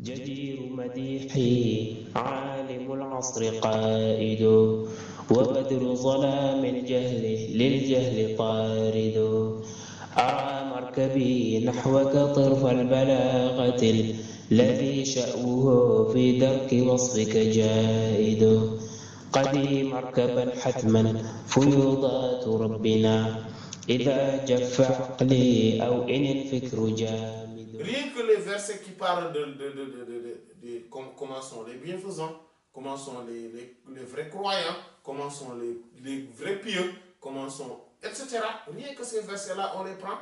جدير مديحي عالم العصر قائد وبدر ظلام الجهل للجهل طارد أرى مركبي نحوك طرف البلاغة الذي شأوه في درك وصفك جائد قدي مركبا حتما فيوضات ربنا إذا جف عقلي أو إن الفكر جامد. Rien que les versets qui parlent de comment sont les bienfaisants, comment sont les vrais croyants, comment sont les vrais pieux, comment sont, etc. Rien que ces versets-là, on les prend.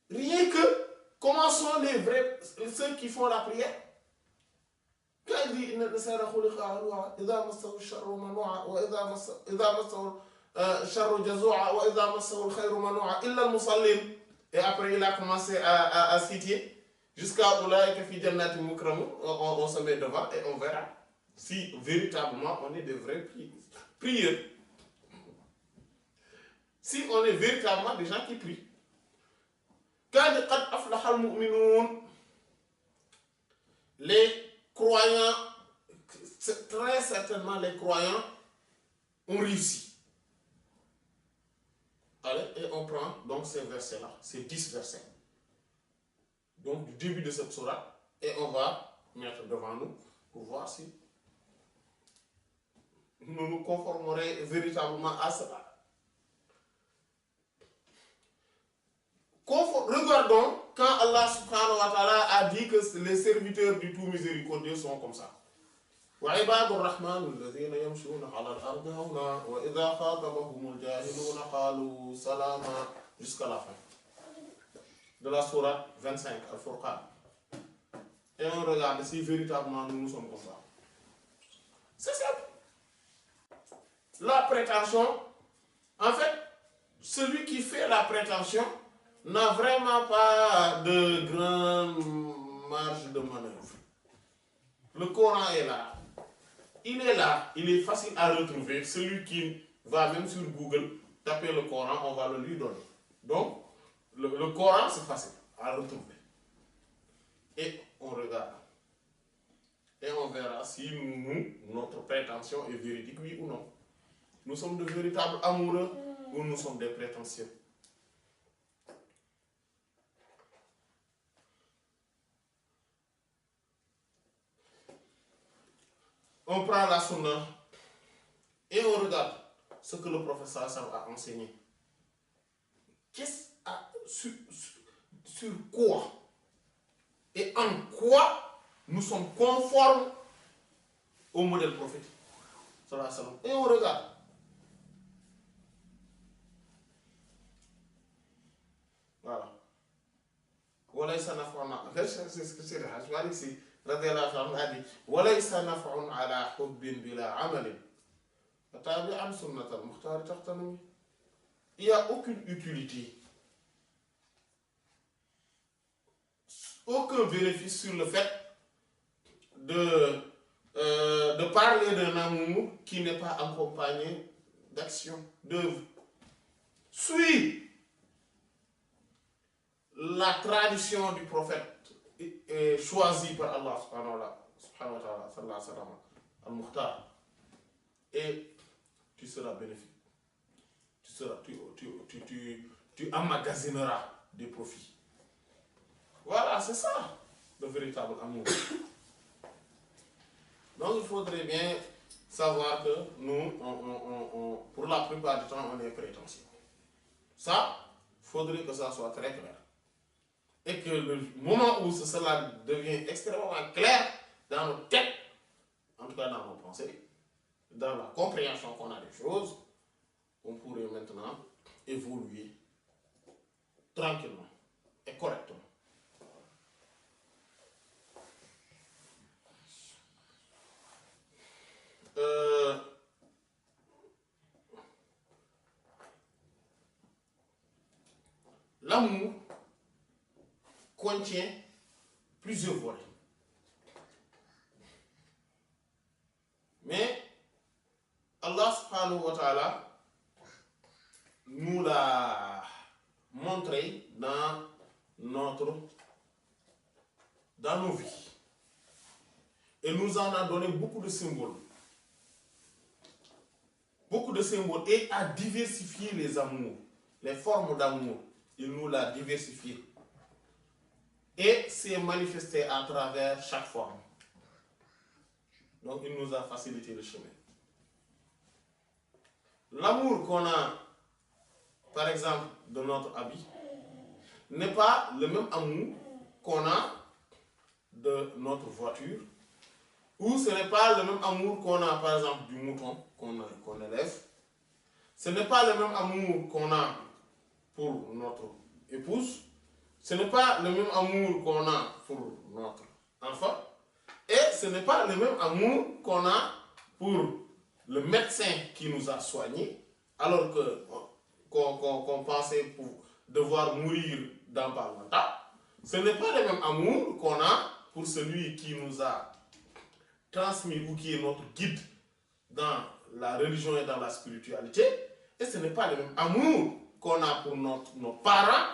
Rien que comment sont les vrais, ceux qui font la prière. Quand il dit إذا مسه الشر منوعا وإذا مسه الشر جزوعا وإذا مسه الخير منوعا إلا المصلين. Et après, il a commencé à citer jusqu'à Oulaïka fi Jannati Mukramu. On se met devant et on verra si véritablement on est de vrais prieurs. Si on est véritablement des gens qui prient. Quand il dit Qad aflaha al-mu'minun, les croyants, très certainement les croyants ont réussi. Allez, et on prend donc ces versets-là, ces 10 versets. Donc du début de cette sourate, et on va mettre devant nous pour voir si nous nous conformerons véritablement à cela. Regardons quand Allah subhanahu wa ta'ala a dit que les serviteurs du tout miséricordieux sont comme ça. وعباد الرحمن الذين يمشون على الأرض هونا وإذا خاطبهم الجاهلون قالوا سلاما jusqu'à la fin de la sourate 25 Al-Furqan. Et on regarde si véritablement nous sommes comme ça. C'est simple. La prétention, en fait, celui qui fait la prétention n'a vraiment pas de grande marge de manœuvre. Le Coran est là. Il est là, il est facile à retrouver. Celui qui va même sur Google taper le Coran, on va le lui donner. Donc, le Coran, c'est facile à retrouver. Et on regarde. Et on verra si notre prétention est véridique, oui ou non. Nous sommes de véritables amoureux ou nous sommes des prétentieux. On prend la sunna et on regarde ce que le professeur a enseigné. Sur quoi et en quoi nous sommes conformes au modèle prophétique. Et on regarde. Voilà. وليس نفعنا c'est ce que c'est Hajj Malik si radiyallahu anhu a dit وليس نفع على حب بلا عمل فتابع سنة المختار تغتنم. Il n'y a aucune utilité, aucun bénéfice sur le fait de parler d'un amour qui n'est pas accompagné d'action, d'œuvre. Suis la tradition du prophète choisie par Allah subhanahu wa ta'ala, sallallahu alayhi wa sallam, al-Mukhtar, et tu seras bénéfique. Tu emmagasineras des profits. Voilà, c'est ça, le véritable amour. Donc il faudrait bien savoir que nous, pour la plupart du temps, on est prétentieux. Ça, il faudrait que ça soit très clair. Et que le moment où cela devient extrêmement clair dans nos têtes, en tout cas dans nos pensées, dans la compréhension qu'on a des choses, on pourrait maintenant évoluer tranquillement et correctement. L'amour contient plusieurs volets. Mais Allah subhanahu wa ta'ala nous l'a montré dans nos vies. et nous en a donné beaucoup de symboles. Beaucoup de symboles et a diversifié les amours, les formes d'amour. Il nous l'a diversifié. Et s'est manifesté à travers chaque forme. Donc il nous a facilité le chemin. L'amour qu'on a, par exemple, de notre habit, n'est pas le même amour qu'on a de notre voiture, ou ce n'est pas le même amour qu'on a, par exemple, du mouton qu'on élève. Ce n'est pas le même amour qu'on a pour notre épouse. Ce n'est pas le même amour qu'on a pour notre enfant. Et ce n'est pas le même amour qu'on a pour le médecin qui nous a soignés, alors qu'on pensait pour devoir mourir dans pas longtemps. Ce n'est pas le même amour qu'on a pour celui qui nous a transmis ou qui est notre guide dans la religion et dans la spiritualité. Et ce n'est pas le même amour qu'on a pour nos parents.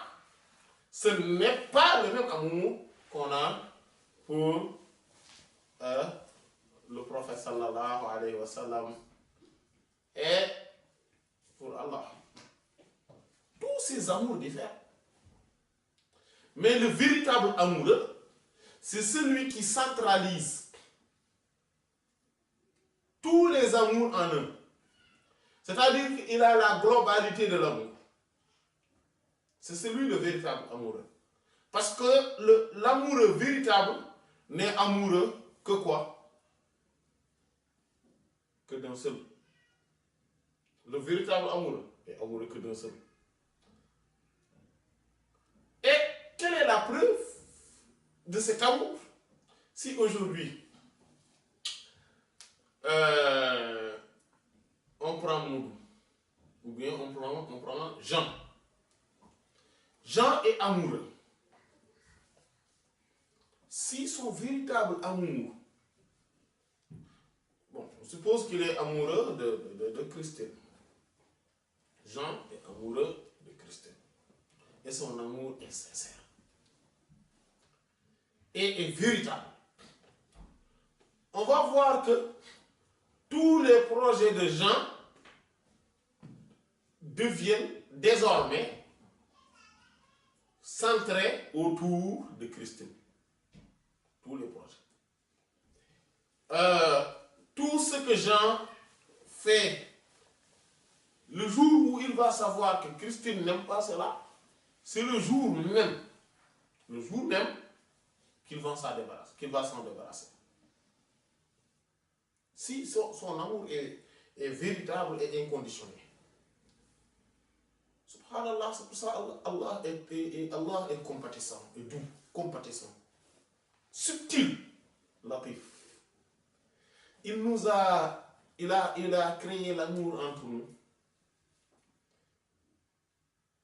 Ce n'est pas le même amour qu'on a pour le prophète sallallahu alayhi wa sallam et pour Allah. Tous ces amours diffèrent. Mais le véritable amoureux, c'est celui qui centralise tous les amours en un. C'est-à-dire qu'il a la globalité de l'amour. C'est celui le véritable amoureux. Parce que l'amoureux véritable n'est amoureux que quoi? Que d'un seul. Le véritable amoureux est amoureux que d'un seul. Et quelle est la preuve de cet amour? Si aujourd'hui, on prend Moudou, ou bien on prend Jean. Jean est amoureux. Si son véritable amour, bon, on suppose qu'il est amoureux de Christine. Jean est amoureux de Christine. Et son amour est sincère. Et est véritable. On va voir que tous les projets de Jean deviennent désormais centrés autour de Christine. Tous les projets. Tout ce que Jean fait le jour où il va savoir que Christine n'aime pas cela, c'est le jour même qu'il va s'en débarrasser. Si son amour est véritable et inconditionnel. Subhanallah, c'est pour ça Allah est compatissant, et doux, compatissant, subtil, latif. Il a créé l'amour entre nous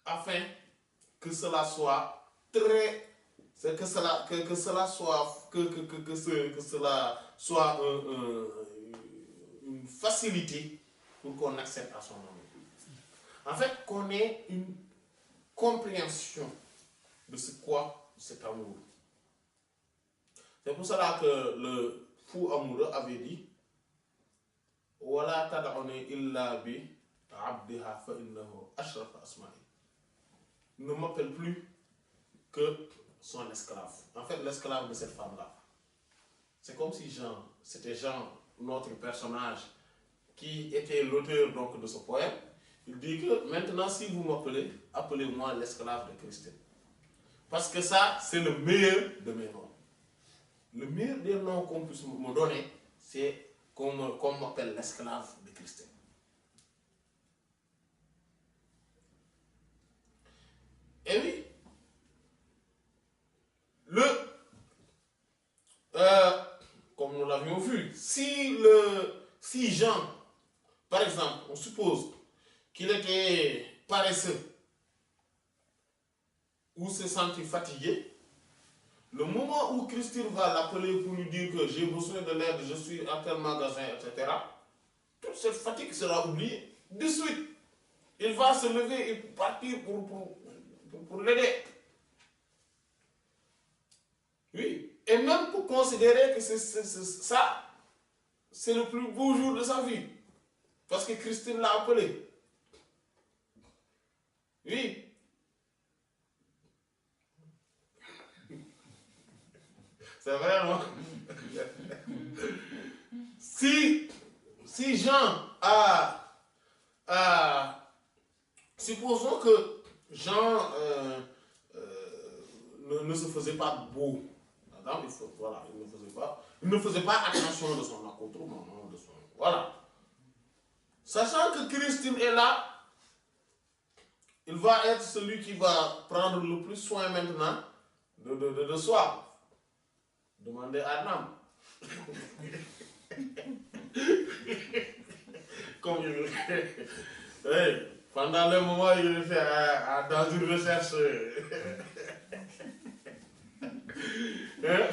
afin que cela soit une facilité pour qu'on accepte à son amour. En fait, qu'on ait une compréhension de ce quoi cet amour. C'est pour cela que le fou amoureux avait dit Wala tad'uni illa bi abdiha fa innahu ashraf asma'i. Ne m'appelle plus que son esclave. En fait, l'esclave de cette femme-là. C'est comme si c'était Jean, notre personnage, qui était l'auteur donc de ce poème. Il dit que maintenant, si vous m'appelez, appelez-moi l'esclave de Christine. Parce que ça, c'est le meilleur de mes noms. Le meilleur des noms qu'on puisse me donner, c'est qu'on m'appelle l'esclave de Christine. Et oui, comme nous l'avions vu, si Jean, par exemple, on suppose qu'il était paresseux ou se sentit fatigué, le moment où Christine va l'appeler pour lui dire que j'ai besoin de l'aide, je suis à tel magasin, etc., toute cette fatigue sera oubliée. De suite, il va se lever et partir pour l'aider. Oui. Et même pour considérer que ça, c'est le plus beau jour de sa vie. Parce que Christine l'a appelé. Oui. C'est vrai, non? Si Jean supposons que Jean ne se faisait pas beau. Adam, voilà, il ne faisait pas attention de son accoutrement, de son, voilà. Sachant que Christine est là, il va être celui qui va prendre le plus soin maintenant de soi. Demandez à Adam. Comme hey, pendant le moment, il était dans une recherche. Ouais.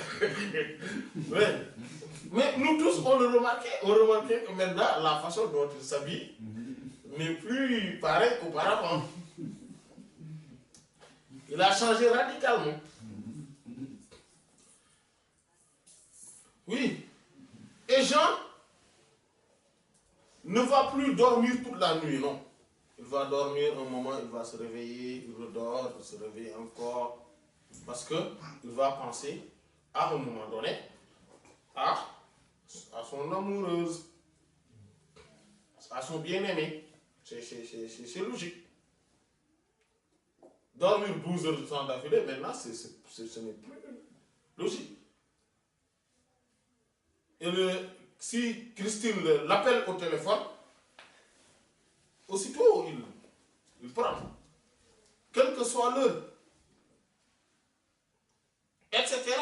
Mais nous tous, on remarquait que maintenant, la façon dont il s'habille n'est plus pareil qu'auparavant. Il a changé radicalement. Oui. Et Jean ne va plus dormir toute la nuit, non. Il va dormir un moment, il va se réveiller, il redort, il se réveille encore. Parce qu'il va penser, à un moment donné, à son amoureuse, à son bien-aimé. C'est logique. Dormir 12 heures de temps d'affilée, maintenant, ce n'est plus logique. Et si Christine l'appelle au téléphone, aussitôt il prend. Quelle que soit l'heure. Etc.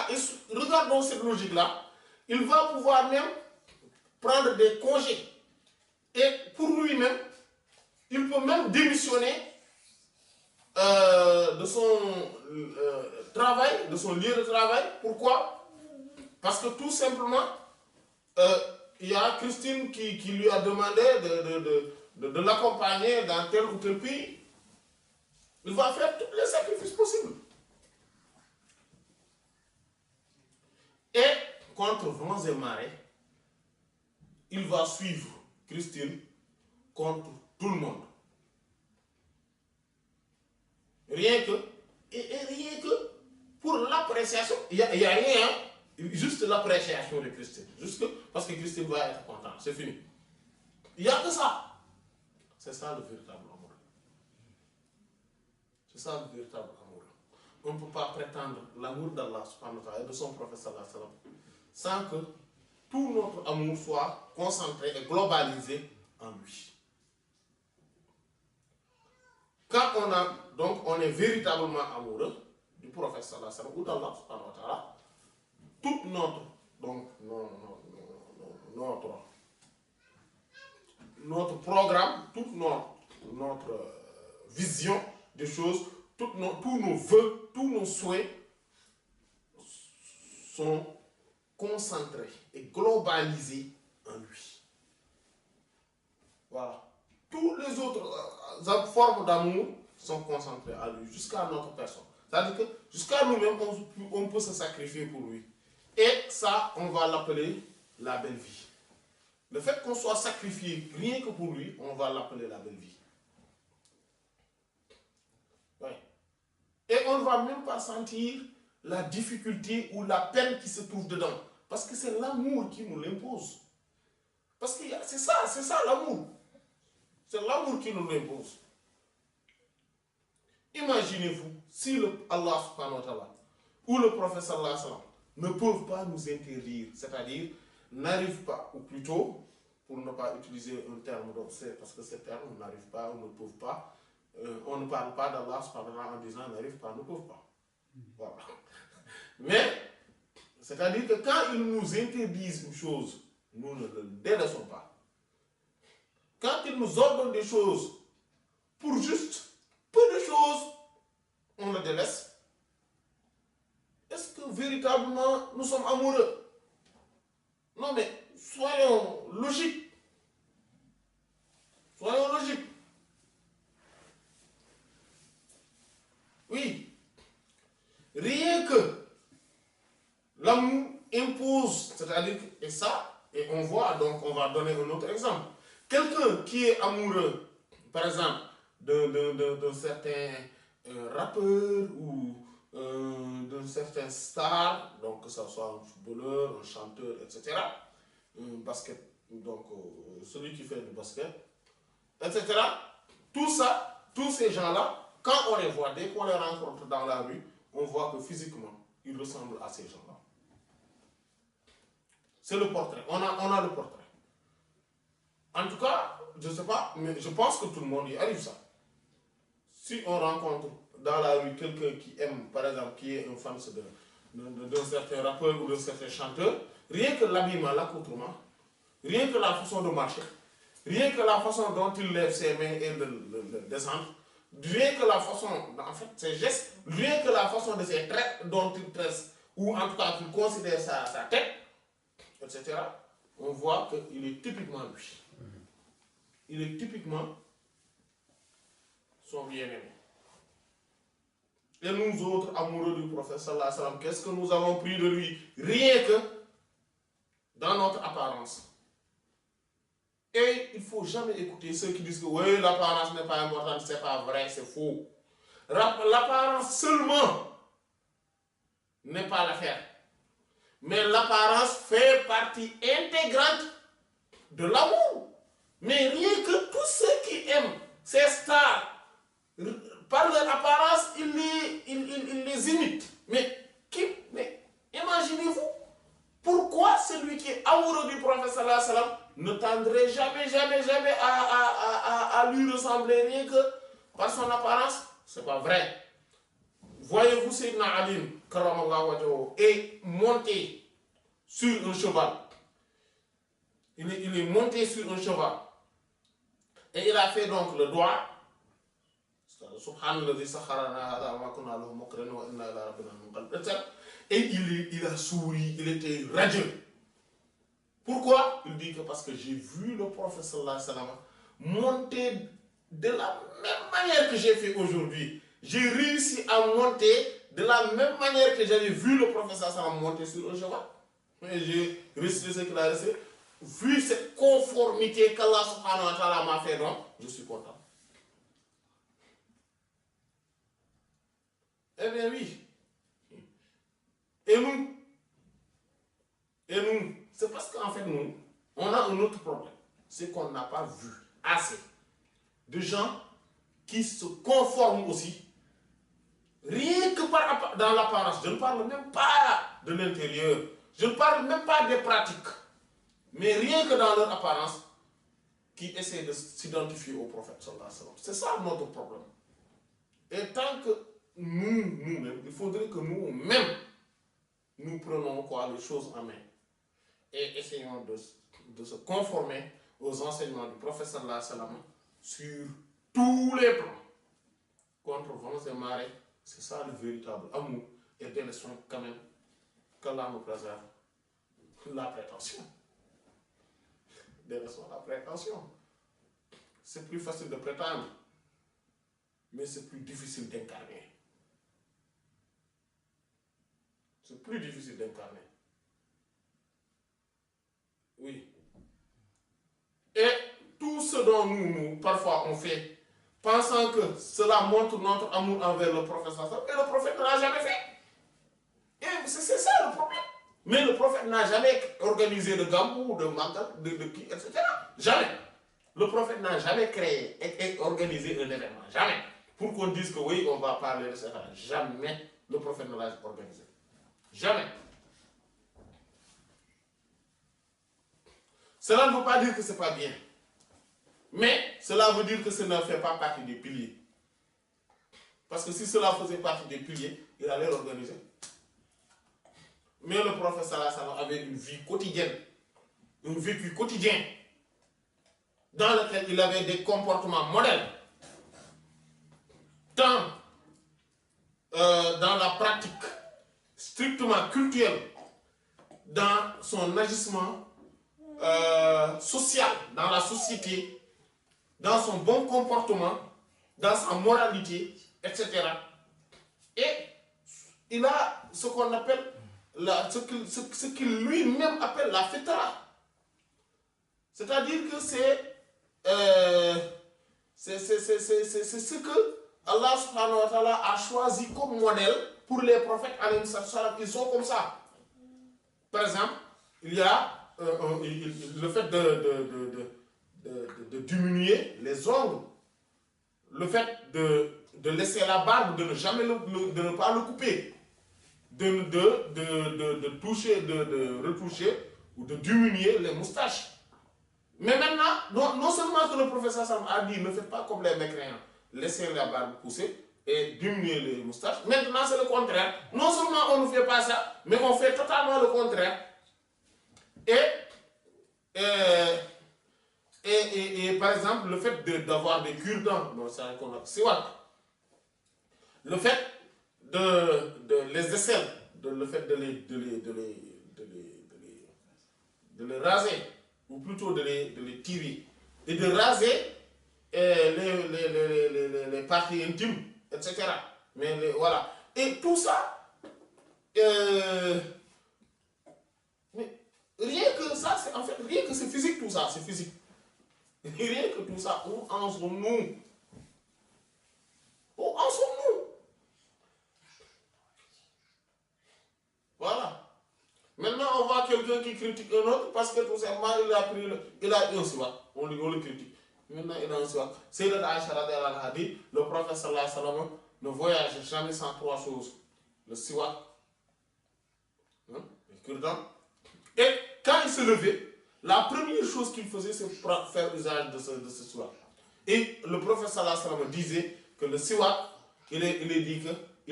Et regardons cette logique-là. Il va pouvoir même prendre des congés. Et pour lui-même, il peut même démissionner de son travail, de son lieu de travail. Pourquoi? Parce que tout simplement, il y a Christine qui lui a demandé de l'accompagner dans tel ou tel pays. Il va faire tous les sacrifices possibles. Et contre vents et marées, il va suivre Christine contre tout le monde. Rien que pour l'appréciation, il n'y a rien, juste l'appréciation de Christine. Parce que Christine va être contente, c'est fini. Il n'y a que ça. C'est ça le véritable amour. C'est ça le véritable amour. On ne peut pas prétendre l'amour d'Allah subhanahu wa ta'ala et de son prophète sallallahu alayhi wa sallam sans que tout notre amour soit concentré et globalisé en lui. Quand on est véritablement amoureux du prophète sallallahu alayhi wa sallam ou d'Allah subhanahu wa ta'ala, toute notre programme, toute notre vision des choses, tous nos vœux, tous nos souhaits sont concentrés et globalisés en lui. Voilà. Toutes les autres formes d'amour sont concentrées à lui, jusqu'à notre personne. C'est-à-dire que jusqu'à nous-mêmes, on peut se sacrifier pour lui. Et ça, on va l'appeler la belle vie. Le fait qu'on soit sacrifié rien que pour lui, on va l'appeler la belle vie. Ouais. Et on ne va même pas sentir la difficulté ou la peine qui se trouve dedans. Parce que c'est l'amour qui nous l'impose. Parce que c'est ça l'amour. C'est l'amour qui nous l'impose. Imaginez-vous, si Allah subhanahu wa ta'ala ou le prophète sallallahu alayhi wa sallam ne peuvent pas nous interdire, c'est-à-dire n'arrivent pas, ou plutôt, pour ne pas utiliser un terme d'obscène, parce que ces termes n'arrivent pas ou ne peuvent pas, on ne parle pas d'Allah subhanahu wa ta'ala en disant n'arrivent pas, ne peuvent pas. Voilà. Mais, c'est-à-dire que quand ils nous interdisent une chose, nous ne le délaissons pas. Quand ils nous ordonnent des choses pour juste peu de choses, on le délaisse. Est-ce que véritablement nous sommes amoureux? Non, mais soyons logiques. Soyons logiques. Oui. Rien que L'amour impose, c'est-à-dire que, et ça, et on voit, donc on va donner un autre exemple. Quelqu'un qui est amoureux, par exemple, d'un certain rappeur ou d'un certain star, donc que ce soit un footballeur, un chanteur, etc., un basket, donc celui qui fait du basket, etc., tout ça, tous ces gens-là, quand on les voit, dès qu'on les rencontre dans la rue, on voit que physiquement, ils ressemblent à ces gens-là. C'est le portrait. On a le portrait. En tout cas, je ne sais pas, mais je pense que tout le monde y arrive ça. Si on rencontre dans la rue quelqu'un qui aime, par exemple, qui est un fan d'un certain rappeur ou d'un certain chanteur, rien que l'habillement, l'accoutrement, rien que la façon de marcher, rien que la façon dont il lève ses mains et le descend, rien que la façon, en fait, ses gestes, rien que la façon de ses traits dont il tresse, ou en tout cas qu'il considère sa tête, etc., on voit qu'il est typiquement lui. Il est typiquement son bien-aimé. Et nous autres, amoureux du prophète sallallahu alayhi wa sallam, qu'est-ce que nous avons pris de lui? Rien que dans notre apparence. Et il ne faut jamais écouter ceux qui disent que oui, l'apparence n'est pas importante, c'est pas vrai, c'est faux. L'apparence seulement n'est pas l'affaire. Mais l'apparence fait partie intégrante de l'amour. Mais rien que tous ceux qui aiment ces stars, par leur apparence, ils les imitent. Mais imaginez-vous, pourquoi celui qui est amoureux du prophète sallallahu alayhi wa sallam ne tendrait jamais à lui ressembler rien que par son apparence? C'est pas vrai. Voyez-vous Sayyidina Ali karamallahu wajhahu est monté sur un cheval. Il est monté sur un cheval. Et il a fait donc le doigt. Et il a souri, il était radieux. Pourquoi? Il dit que parce que j'ai vu le prophète sallallahu alayhi wa sallam monter de la même manière que j'ai fait aujourd'hui. J'ai réussi à monter de la même manière que j'avais vu le prophète sallallahu alayhi wa sallam monter sur un cheval. Et j'ai réussi ce qu'il a réussi. Vu cette conformité qu'Allah subhanahu wa ta'ala m'a fait, donc, je suis content. Eh bien oui. Et nous, c'est parce qu'en fait, nous, on a un autre problème. C'est qu'on n'a pas vu assez de gens qui se conforment aussi, rien que dans l'apparence. Je ne parle même pas de l'intérieur. Je ne parle même pas des pratiques. Mais rien que dans leur apparence, qui essaient de s'identifier au prophète sallallahu alayhi wa sallam. C'est ça notre problème. Et tant que nous-mêmes, il faudrait que nous-mêmes, nous prenons les choses en main et essayons de se conformer aux enseignements du prophète sallallahu alayhi wa sallam sur tous les plans. Contre vents et marées, c'est ça le véritable amour. Et délaissons quand même qu'Allah nous préserve la prétention. Délaissons la prétention. C'est plus facile de prétendre, mais c'est plus difficile d'incarner. C'est plus difficile d'incarner. Oui. Et tout ce dont nous, parfois, on fait, pensant que cela montre notre amour envers le prophète, et le prophète ne l'a jamais fait. Et c'est ça le problème. Mais le prophète n'a jamais organisé de gambou, de magal, etc. Jamais. Le prophète n'a jamais créé et organisé un événement. Jamais. Pour qu'on dise que oui, on va parler de ça. Jamais le prophète ne l'a organisé. Jamais. Cela ne veut pas dire que ce n'est pas bien. Mais cela veut dire que ça ne fait pas partie des piliers. Parce que si cela faisait partie des piliers, il allait l'organiser. Mais le prophète sallallahu alayhi wa sallam avait une vie quotidienne, un vécu quotidien, dans lequel il avait des comportements modèles, tant dans la pratique strictement culturelle, dans son agissement social, dans la société, dans son bon comportement, dans sa moralité, etc. Et il a ce qu'on appelle ce qu'il lui-même appelle la fitra. C'est-à-dire que c'est ce que Allah subhanahu wa ta'ala a choisi comme modèle pour les prophètes alayhi salam. Ils sont comme ça. Par exemple, il y a le fait de diminuer les ongles, le fait de laisser la barbe, de ne pas le couper, de toucher, de retoucher ou de diminuer les moustaches. Mais maintenant, non seulement que le professeur Sam a dit ne faites pas comme les mécréants, laissez la barbe pousser et diminuer les moustaches. Maintenant, c'est le contraire. Non seulement on ne fait pas ça, mais on fait totalement le contraire. Et par exemple, le fait d'avoir des cure-dents, bon, c'est qu'on a siwak. Le fait de les aisselles, le fait de les raser, ou plutôt de les tirer, et de raser les parties intimes, etc. Mais voilà. Et tout ça, mais rien que ça, c'est en fait, rien que c'est physique tout ça, c'est physique. Rien que tout ça, où en sommes-nous? Où en sommes-nous? Voilà. Maintenant, on voit quelqu'un qui critique un autre parce que tout simplement, il a un siwak. On le critique. Maintenant, il a un siwak. Sayyidat Aïcha radhiyallahu anha a dit, le prophète sallallahu alayhi wa sallam ne voyage jamais sans trois choses. Le siwak, le cure-dent. Et quand il se levait, la première chose qu'il faisait, c'est faire usage de ce siwak. Et le prophète sallallahu alayhi wa sallam disait que le siwak, il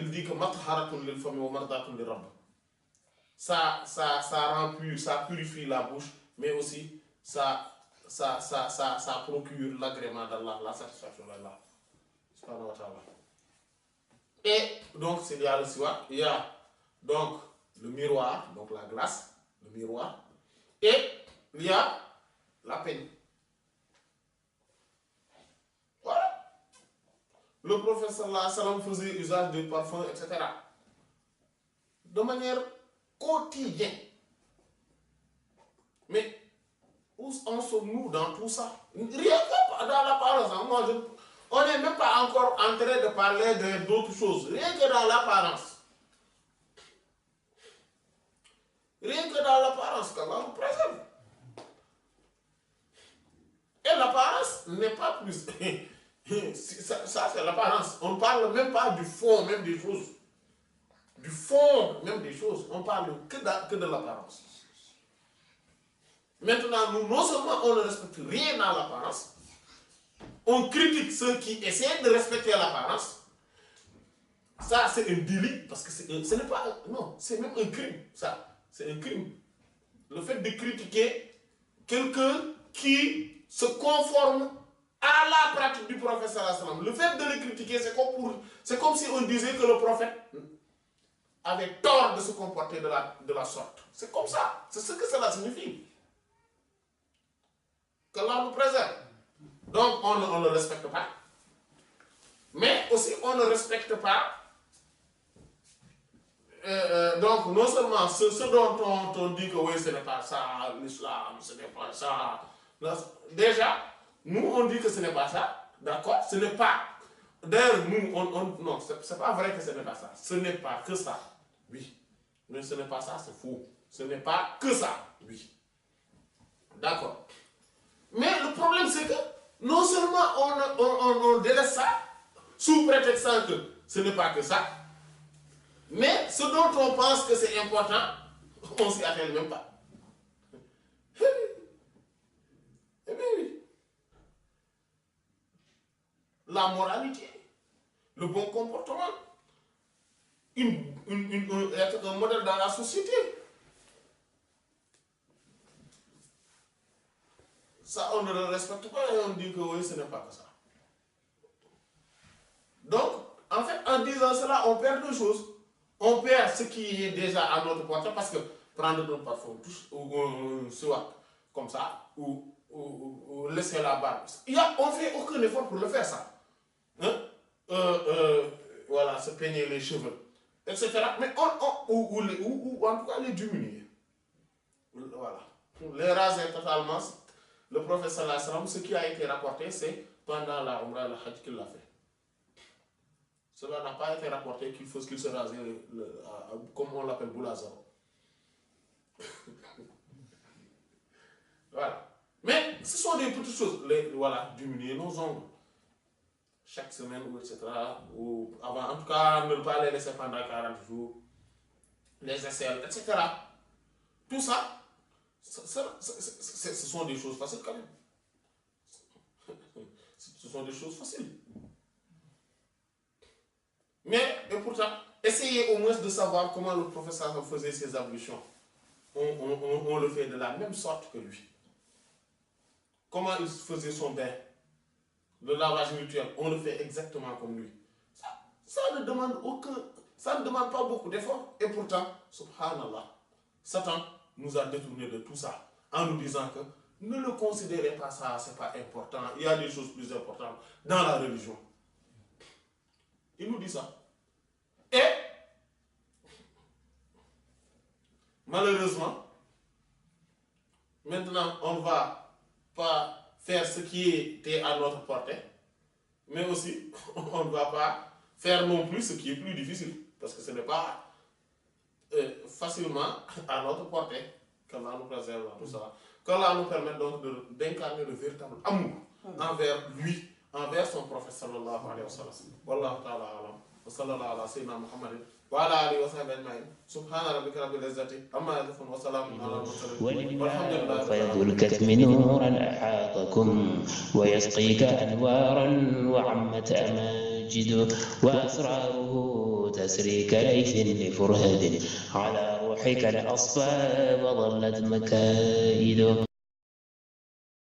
dit que matharatun lil fami wa mardatun lir rabb. Ça rend pur, ça purifie la bouche, mais aussi ça procure l'agrément d'Allah, la satisfaction d'Allah. Et donc, il y a le siwak, il y a donc le miroir, donc la glace, le miroir, et il y a la peigne. Voilà. Le prophète sallallahu alayhi wa sallam faisait usage de parfums, etc. De manière quotidienne. Mais où en sommes-nous dans tout ça? Rien que dans l'apparence. On n'est même pas encore en train de parler d'autres choses. Rien que dans l'apparence. Rien que dans l'apparence, qu'Allah nous préserve. Et l'apparence n'est pas plus. Ça c'est l'apparence. On ne parle même pas du fond, même des choses. Du fond, même des choses. On parle que de l'apparence. Maintenant, nous, non seulement on ne respecte rien dans l'apparence, on critique ceux qui essaient de respecter l'apparence. Ça, c'est un délit, parce que ce n'est pas... Non, c'est même un crime, ça. C'est un crime. Le fait de critiquer quelqu'un qui se conforme à la pratique du prophète sallallahu alayhi wa sallam. Le fait de le critiquer, c'est comme si on disait que le prophète avait tort de se comporter de la sorte. C'est comme ça. C'est ce que cela signifie. Qu'Allah nous préserve. Donc, on ne le respecte pas. Mais aussi, on ne respecte pas. Donc, non seulement ce dont on dit que oui, ce n'est pas ça, l'islam, ce n'est pas ça. Déjà, nous, on dit que ce n'est pas ça. D'accord? Ce n'est pas. D'ailleurs, nous, non, c'est pas vrai que ce n'est pas ça. Ce n'est pas que ça. Oui. Mais ce n'est pas ça, c'est faux. Ce n'est pas que ça. Oui. D'accord. Mais le problème, c'est que non seulement on délaisse ça, sous prétextant que ce n'est pas que ça, mais ce dont on pense que c'est important, on ne s'y attelle même pas. Eh bien oui. La moralité, le bon comportement, être un modèle dans la société. Ça, on ne le respecte pas et on dit que oui, ce n'est pas que ça. Donc, en fait, en disant cela, on perd deux choses. On perd ce qui est déjà à notre portée parce que prendre un parfum ou un siwak comme ça, ou laisser la barbe. On ne fait aucun effort pour le faire, ça. Hein? Voilà, se peigner les cheveux, etc. Mais ou en tout cas les diminuer. Voilà. Les raser totalement, le prophète sallallahu alayhi wa sallam, ce qui a été rapporté, c'est pendant la Umrah et le Hajj qu'il l'a fait. Cela n'a pas été rapporté qu'il se rasait, comme on l'appelle, Boulazaro. Voilà. Mais ce sont des petites choses. Voilà, diminuer nos ongles chaque semaine, ou etc. Ou avant, en tout cas, ne pas les laisser pendant 40 jours, les aisselles, etc. Tout ça, ce sont des choses faciles quand même. Ce sont des choses faciles. Mais, et pourtant, essayez au moins de savoir comment le professeur faisait ses ablutions. On le fait de la même sorte que lui. Comment il faisait son bain, le lavage mutuel, on le fait exactement comme lui. Ça ne demande pas beaucoup d'efforts. Et pourtant, subhanallah, Satan nous a détournés de tout ça en nous disant que ne le considérez pas ça, c'est pas important. Il y a des choses plus importantes dans la religion. Il nous dit ça. Et malheureusement, maintenant, on ne va pas faire ce qui était à notre portée, mais aussi, on ne va pas faire non plus ce qui est plus difficile, parce que ce n'est pas facilement à notre portée. Qu'Allah nous préserve dans tout ça. Qu'Allah nous permette donc d'incarner le véritable amour envers lui, envers son prophète sallallahu alayhi wa sallam. Wallahu ta'ala alam. Wa sallallahu ala sayyidina Muhammadin wa ala alihi wa sahbihi ajma'in. Subhana rabbika rabbil izzati amma yasifun wa salamun ala al-mursalin. ولله فيض الكتم نورا أحاطكم ويسقيك أنوارا وعمت أماجد وأسراره تسري كليث لفرهد على روحك الأصفى وظلت مكائد